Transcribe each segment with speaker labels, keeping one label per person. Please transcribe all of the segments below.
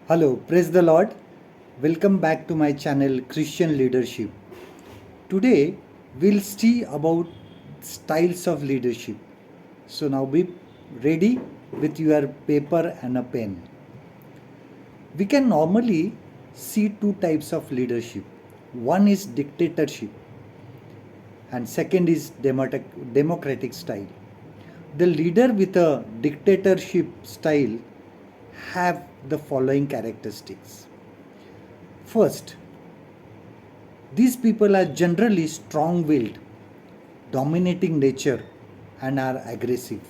Speaker 1: Hello, praise the Lord. Welcome back to my channel Christian Leadership. Today we'll see about styles of leadership. So now be ready with your paper and a pen. We can normally see two types of leadership. One is dictatorship and second is democratic style. The leader with a dictatorship style have the following characteristics. First, these people are generally strong willed, dominating nature, and are aggressive.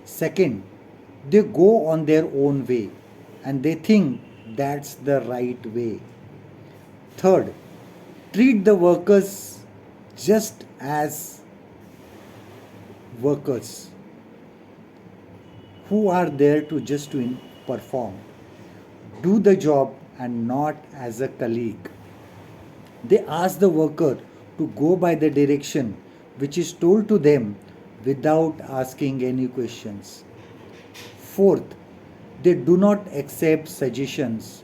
Speaker 1: Second, they go on their own way and they think that's the right way. Third, treat the workers just as workers who are there to perform, do the job and not as a colleague. They ask the worker to go by the direction which is told to them without asking any questions. Fourth, they do not accept suggestions.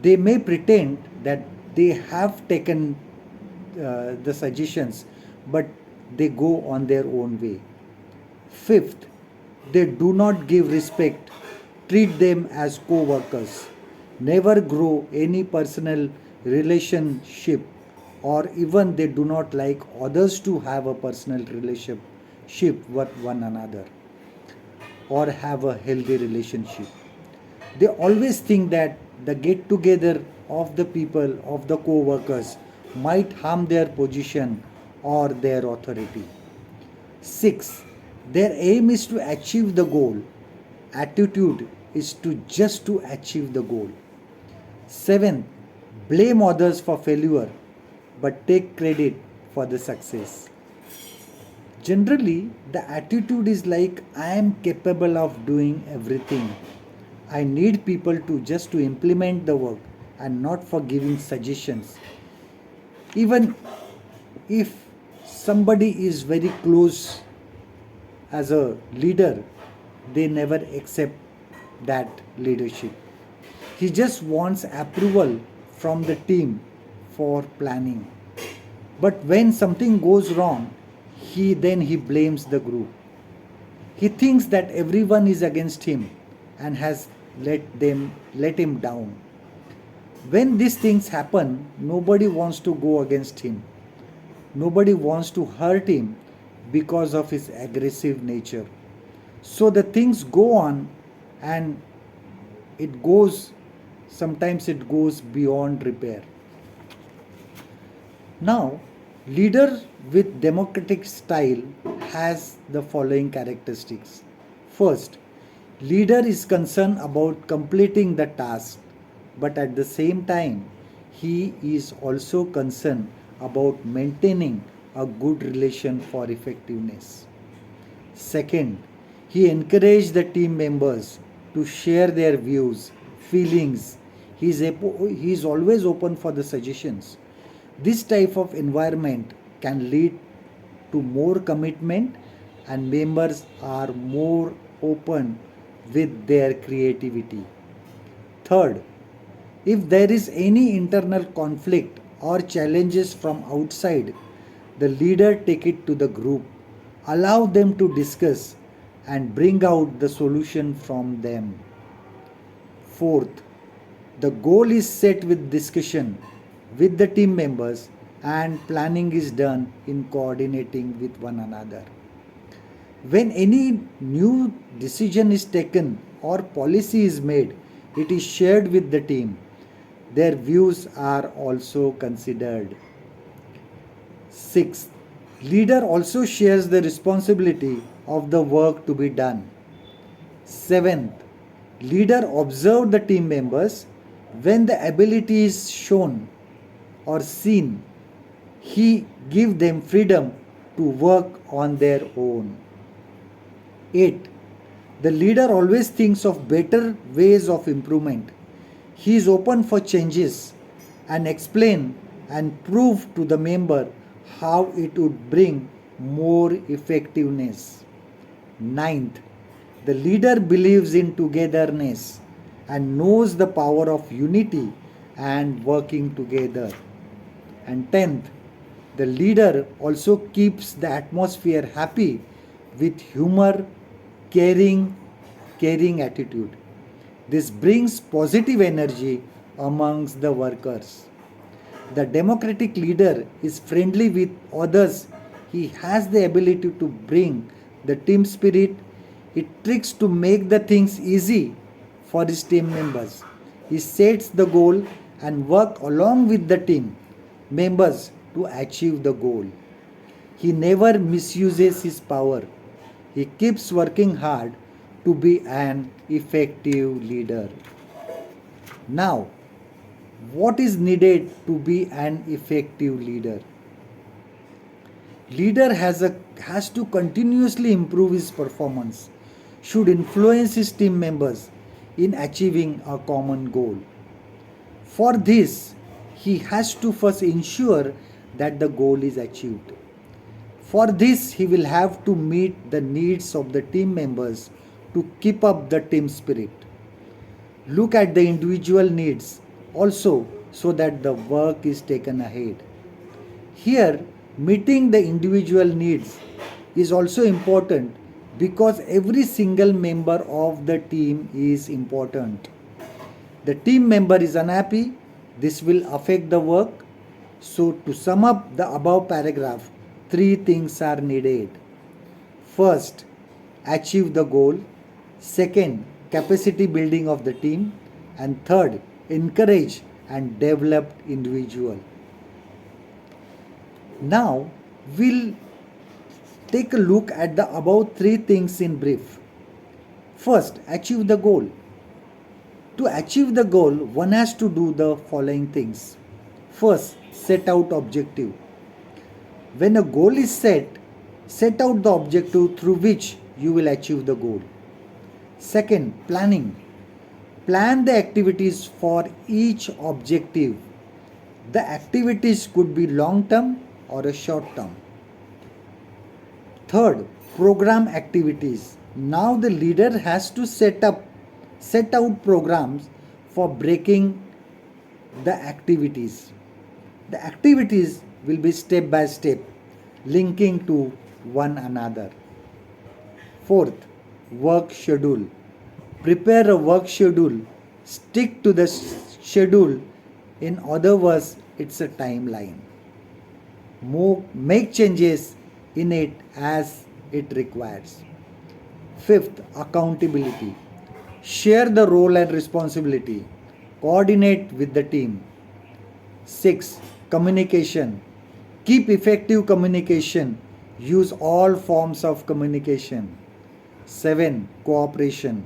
Speaker 1: They may pretend that they have taken the suggestions, but they go on their own way. Fifth, they do not give respect, treat them as co workers, never grow any personal relationship, or even they do not like others to have a personal relationship with one another or have a healthy relationship. They always think that the get together of the people, of the co workers, might harm their position or their authority. 6. Their aim is to achieve the goal. Attitude is to achieve the goal. 7. Blame others for failure but take credit for the success. Generally, the attitude is like I am capable of doing everything. I need people to implement the work and not for giving suggestions. Even if somebody is very close as a leader, they never accept that leadership. He just wants approval from the team for planning. But when something goes wrong, he blames the group. He thinks that everyone is against him and has let him down. When these things happen, nobody wants to go against him. Nobody wants to hurt him because of his aggressive nature. So the things go on and it goes sometimes it goes beyond repair. Now, leader with democratic style has the following characteristics. First, leader is concerned about completing the task, but at the same time, he is also concerned about maintaining a good relation for effectiveness. Second, he encouraged the team members to share their views, feelings. He is always open for the suggestions. This type of environment can lead to more commitment and members are more open with their creativity. Third, if there is any internal conflict or challenges from outside, the leader take it to the group, allow them to discuss and bring out the solution from them. Fourth, the goal is set with discussion with the team members and planning is done in coordinating with one another. When any new decision is taken or policy is made, it is shared with the team. Their views are also considered. Sixth, leader also shares the responsibility of the work to be done. Seventh, leader observe the team members. When the ability is shown or seen, he give them freedom to work on their own. 8. The leader always thinks of better ways of improvement. He is open for changes and explain and prove to the member how it would bring more effectiveness. Ninth, the leader believes in togetherness. and knows the power of unity and working together. And 10th, the leader also keeps the atmosphere happy with humor, caring, caring attitude. This brings positive energy amongst the workers. The democratic leader is friendly with others. He has the ability to bring the team spirit. He tricks to make the things easy for his team members. He sets the goal and work along with the team members to achieve the goal. He never misuses his power. He keeps working hard to be an effective leader. Now, what is needed to be an effective leader? Leader has to continuously improve his performance, should influence his team members in achieving a common goal. For this, he has to first ensure that the goal is achieved. For this, he will have to meet the needs of the team members to keep up the team spirit. Look at the individual needs also so that the work is taken ahead. Here, meeting the individual needs is also important because every single member of the team is important. The team member is unhappy, this will affect the work. So, to sum up the above paragraph, three things are needed. First, achieve the goal. Second, capacity building of the team. And third, encourage and develop individual. Now, we'll take a look at the above three things in brief. First, achieve the goal. To achieve the goal, one has to do the following things. First, set out objective. When a goal is set out the objective through which you will achieve the goal. Second, planning. Plan the activities for each objective. The activities could be long term or a short term. Third, program activities. Now the leader has to set out programs for breaking the activities. The activities will be step by step, linking to one another. Fourth, work schedule. Prepare a work schedule. Stick to the schedule. In other words, it's a timeline. Make changes in it as it requires. Fifth, accountability. Share the role and responsibility. Coordinate with the team. 6. Communication. Keep effective communication. Use all forms of communication. 7. Cooperation.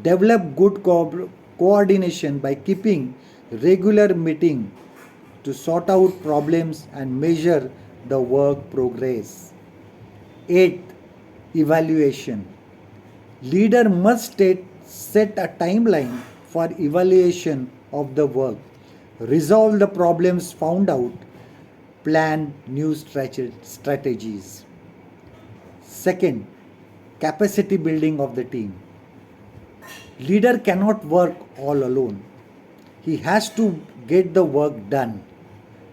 Speaker 1: Develop good coordination by keeping regular meeting to sort out problems and measure the work progress. 8. Evaluation. Leader must set a timeline for evaluation of the work, resolve the problems found out, plan new strategies. Second, capacity building of the team. Leader cannot work all alone. He has to get the work done,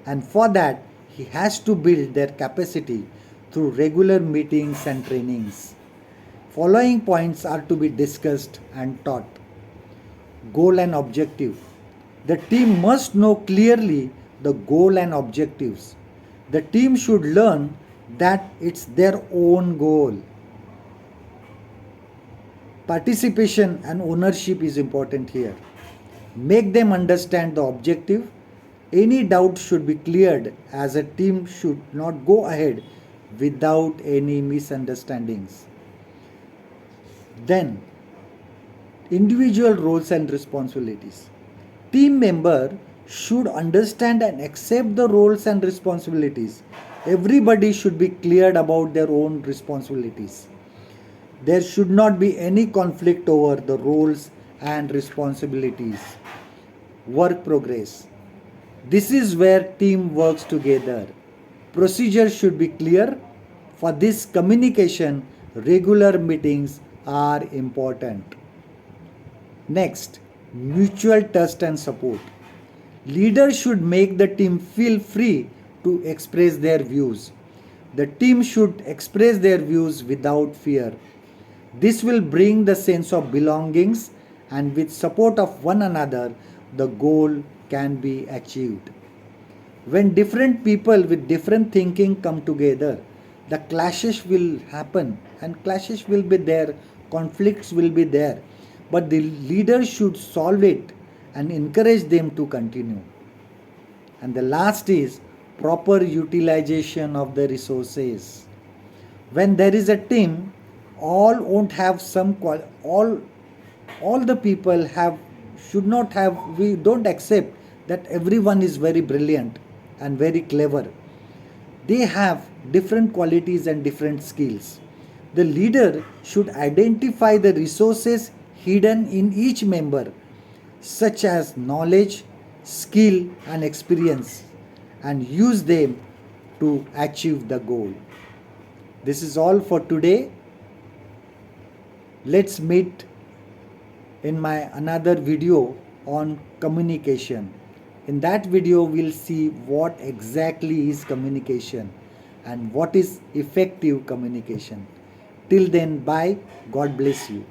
Speaker 1: and for that he has to build their capacity through regular meetings and trainings. Following points are to be discussed and taught. Goal and objective. The team must know clearly the goal and objectives. The team should learn that it's their own goal. Participation and ownership is important here. Make them understand the objective. Any doubt should be cleared, as a team should not go ahead without any misunderstandings. Then, individual roles and responsibilities. Team member should understand and accept the roles and responsibilities. Everybody should be cleared about their own responsibilities. There should not be any conflict over the roles and responsibilities. Work progress. This is where team works together. Procedure should be clear. For this communication, regular meetings are important. Next, mutual trust and support. Leaders should make the team feel free to express their views. The team should express their views without fear. This will bring the sense of belongings, and with support of one another, the goal can be achieved. When different people with different thinking come together, the clashes will happen and clashes will be there, conflicts will be there. But the leader should solve it and encourage them to continue. And the last is proper utilization of the resources. When there is a team, all won't have all the people have should not have, we don't accept that everyone is very brilliant and very clever. They have different qualities and different skills. The leader should identify the resources hidden in each member, such as knowledge, skill, and experience, and use them to achieve the goal. This is all for today. Let's meet in my another video on communication. In that video, we'll see what exactly is communication and what is effective communication. Till then, bye. God bless you.